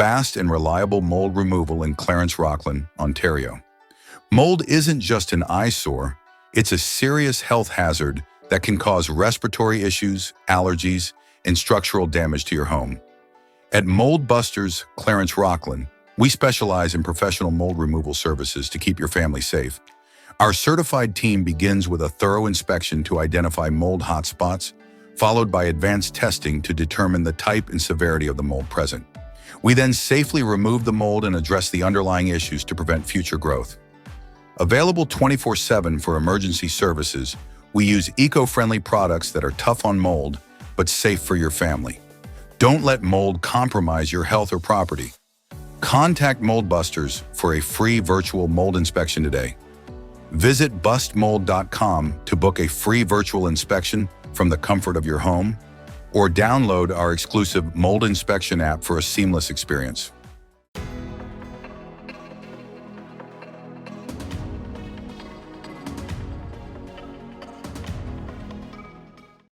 fast and reliable mold removal in Clarence-Rockland, Ontario. Mold isn't just an eyesore, it's a serious health hazard that can cause respiratory issues, allergies, and structural damage to your home. At Mold Busters Clarence-Rockland, we specialize in professional mold removal services to keep your family safe. Our certified team begins with a thorough inspection to identify mold hotspots, followed by advanced testing to determine the type and severity of the mold present. We then safely remove the mold and address the underlying issues to prevent future growth. Available 24/7 for emergency services, we use eco-friendly products that are tough on mold, but safe for your family. Don't let mold compromise your health or property. Contact Mold Busters for a free virtual mold inspection today. Visit bustmold.com to book a free virtual inspection from the comfort of your home, or download our exclusive mold inspection app for a seamless experience.